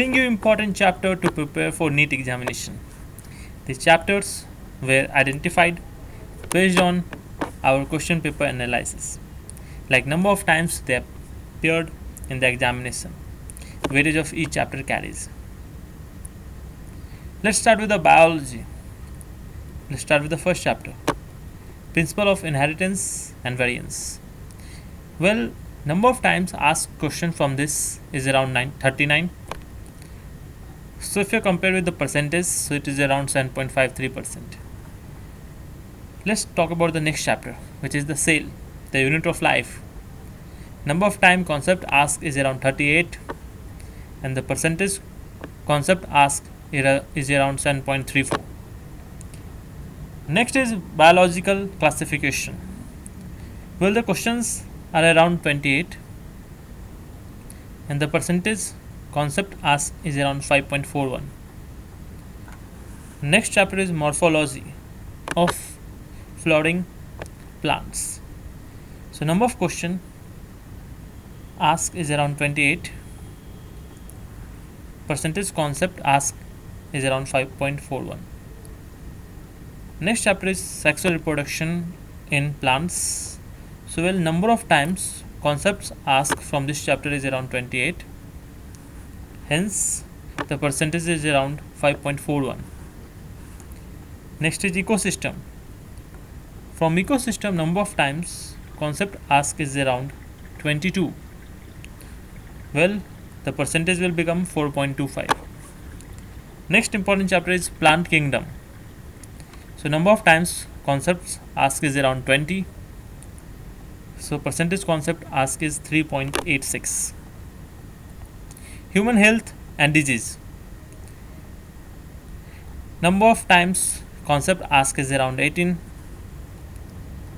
Bring you important chapter to prepare for NEET examination. These chapters were identified based on our question paper analysis, like number of times they appeared in the examination, weightage of each chapter carries. Let's start with the biology. Let's start with the first chapter, principle of inheritance and variance. Well, number of times asked question from this is around 39. So if you compare with the percentage, so it is around 7.53%. Let's talk about the next chapter, which is the cell, the unit of life. Number of time concept asked is around 38, and the percentage concept asked is around 7.34. Next is biological classification. Well, the questions are around 28, and the percentage concept asked is around 5.41. Next chapter is morphology of flowering plants. So number of question asked is around 28. Percentage concept asked is around 5.41. Next chapter is sexual reproduction in plants. So well, number of times concepts asked from this chapter is around 28. Hence, the percentage is around 5.41. Next is ecosystem. From ecosystem, number of times concept asked is around 22. Well, the percentage will become 4.25. Next important chapter is plant kingdom. So number of times concepts asked is around 20. So percentage concept asked is 3.86. Human health and disease. Number of times concept asked is around 18,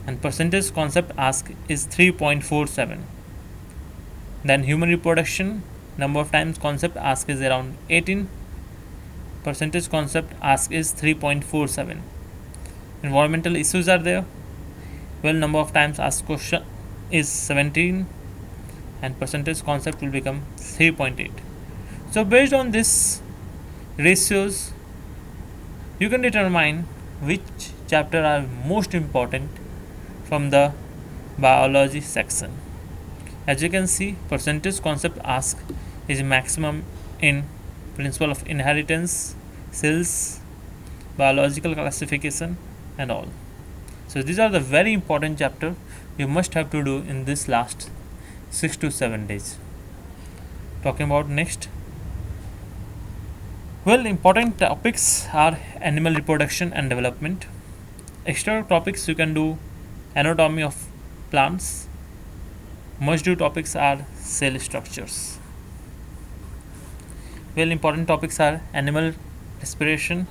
and percentage concept asked is 3.47. Then human reproduction, number of times concept asked is around 18, percentage concept asked is 3.47. Environmental issues are there. Well, number of times asked question is 17, and percentage concept will become 3.8. So based on this ratios, you can determine which chapter are most important from the biology section. As you can see, percentage concept asked is maximum in principle of inheritance, cells, biological classification, and all. So these are the very important chapter you must have to do in this last 6 to 7 days. Talking about next. Well, important topics are animal reproduction and development. Extra topics you can do anatomy of plants. Must do topics are cell structures. Well, important topics are animal respiration.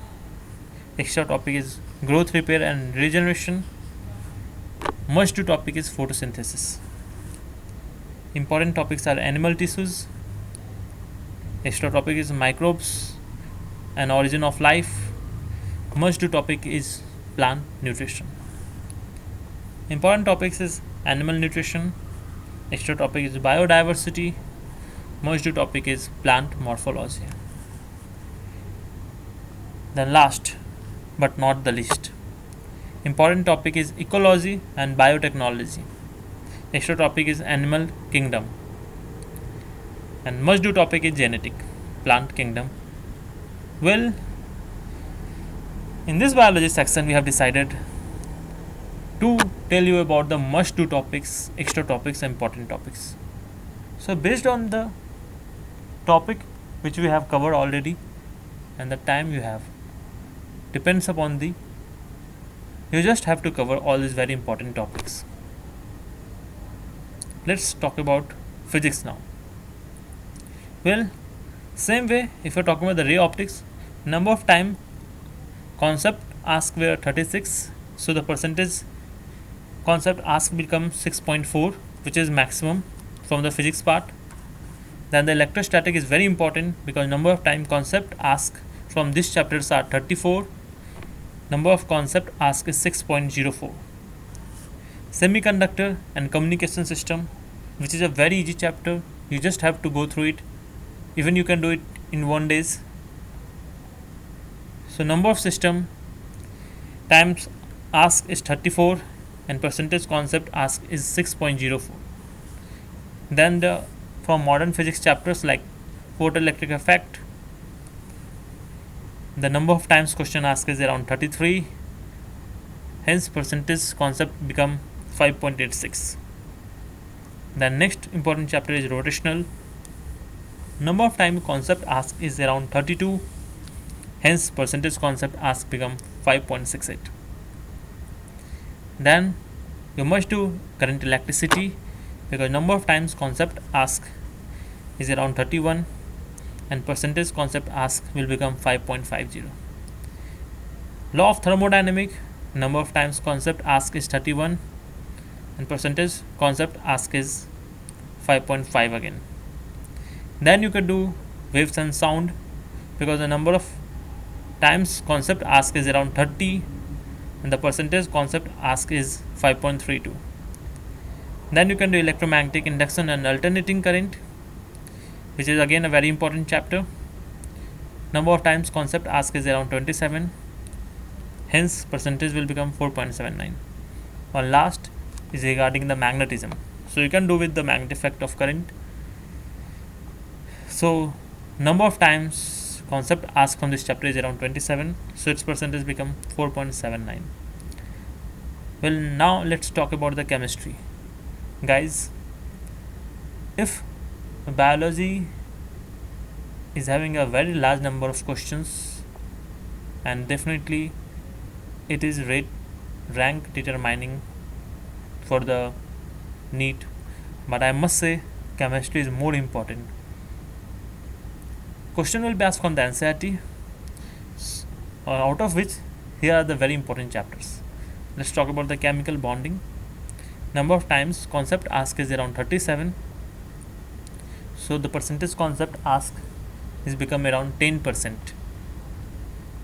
Extra topic is growth, repair, and regeneration. Must do topic is photosynthesis. Important topics are animal tissues. Extra topic is microbes and origin of life. Must do topic is plant nutrition. Important topics is animal nutrition. Extra topic is biodiversity. Must do topic is plant morphology. Then last but not the least, important topic is ecology and biotechnology. Extra topic is animal kingdom, and must do topic is genetic, plant kingdom. Well, in this biology section we have decided to tell you about the must do topics, extra topics, and important topics. So based on the topic which we have covered already and the time you have, depends upon the, you just have to cover all these very important topics. Let's talk about physics now. Well, same way, if you're talking about the ray optics, number of time concept asked were 36, so the percentage concept asked becomes 6.4, which is maximum from the physics part. Then the electrostatic is very important because number of time concept asked from this chapters are 34. Number of concept asked is 6.04. Semiconductor and communication system, which is a very easy chapter. You just have to go through it. Even you can do it in 1 days. So number of system times ask is 34 and percentage concept ask is 6.04. Then the from modern physics chapters like photoelectric effect, the number of times question asked is around 33, hence percentage concept become 5.86. The next important chapter is rotational. Number of time concept asked is around 32, hence percentage concept asked become 5.68. Then you must do current electricity because number of times concept asked is around 31 and percentage concept asked will become 5.50. Law of thermodynamic, number of times concept asked is 31 and percentage concept asked is 5.5 again. Then you can do waves and sound because the number of times concept asked is around 30 and the percentage concept asked is 5.32. Then you can do electromagnetic induction and alternating current, which is again a very important chapter. Number of times concept asked is around 27, hence percentage will become 4.79. One last is regarding the magnetism. So you can do with the magnetic effect of current. So number of times concept asked from this chapter is around 27, so its percentage become 4.79. Well, now let's talk about the chemistry. Guys, if biology is having a very large number of questions and definitely it is rank determining for the NEET, but I must say chemistry is more important. Question will be asked from the NCERT, out of which here are the very important chapters. Let's talk about the chemical bonding. Number of times concept asked is around 37, so the percentage concept asked is become around 10%.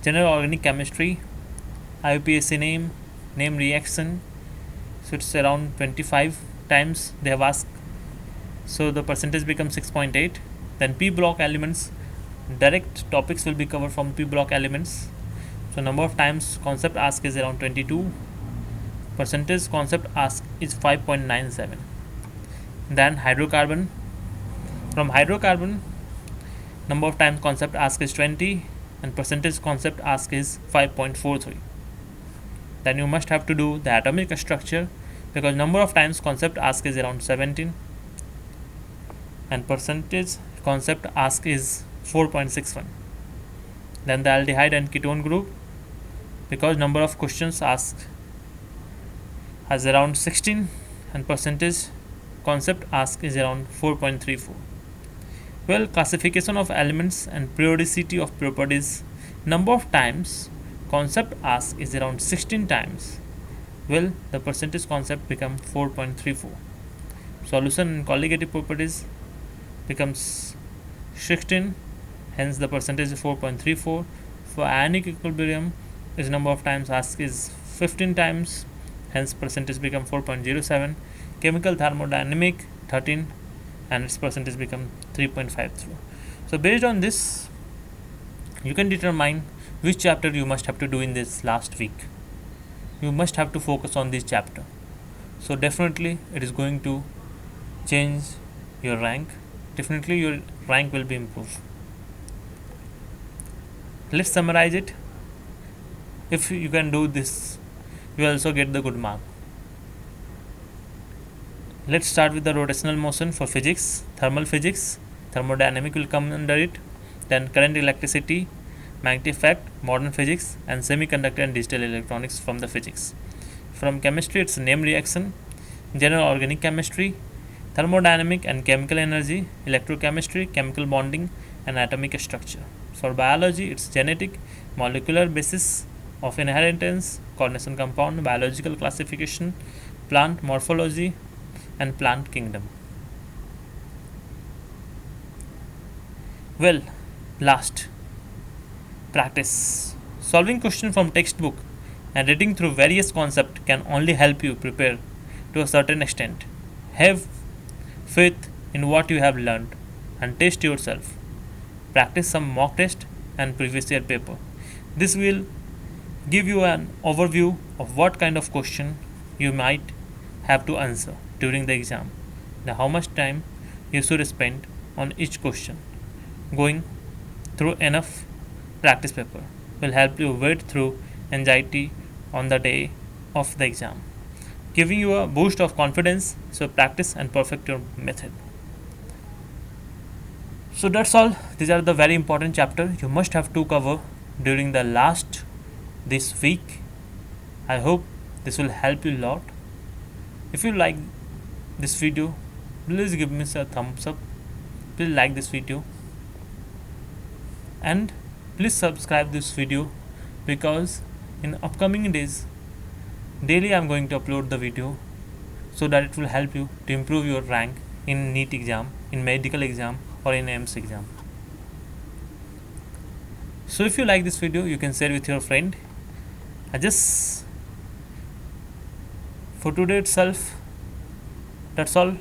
General organic chemistry, IUPAC name reaction, so it's around 25 times they have asked, so the percentage becomes 6.8. Then P block elements, direct topics will be covered from P block elements, so number of times concept asked is around 22, percentage concept asked is 5.97. Then hydrocarbon, from hydrocarbon number of times concept asked is 20 and percentage concept asked is 5.43. Then you must have to do the atomic structure because number of times concept asked is around 17 and percentage concept asked is 4.61. Then the aldehyde and ketone group, because number of questions asked has around 16 and percentage concept asked is around 4.34. Well, classification of elements and periodicity of properties, number of times concept asked is around 16 times. Well, the percentage concept become 4.34. Solution and colligative properties becomes 16, hence the percentage is 4.34. For ionic equilibrium, its number of times asked is 15 times, hence percentage become 4.07. Chemical thermodynamic 13 and its percentage become 3.53. So based on this, you can determine which chapter you must have to do in this last week. You must have to focus on this chapter. So definitely it is going to change your rank. Definitely your rank will be improved. Let's summarize it. If you can do this, you also get the good mark. Let's start with the rotational motion for physics, thermal physics, thermodynamic will come under it, then current electricity, magnetic effect, modern physics, and semiconductor and digital electronics from the physics. From chemistry, it's name reaction, general organic chemistry, thermodynamic and chemical energy, electrochemistry, chemical bonding, and atomic structure. For biology, it's genetic, molecular basis of inheritance, coordination compound, biological classification, plant morphology, and plant kingdom. Well, last, practice. Solving question from textbook and reading through various concepts can only help you prepare to a certain extent. Have faith in what you have learned and test yourself. practice some mock test and previous year paper. This will give you an overview of what kind of question you might have to answer during the exam, and how much time you should spend on each question. Going through enough practice paper will help you wade through anxiety on the day of the exam, giving you a boost of confidence. So practice and perfect your method. So that's all. These are the very important chapter you must have to cover during the last this week. I hope this will help you a lot. If you like this video, please give me a thumbs up. Please like this video and please subscribe this video, because in upcoming days daily I'm going to upload the video, so that it will help you to improve your rank in NEET exam, in medical exam, or in AIMS exam. So if you like this video, you can share with your friend. I just for today itself, that's all.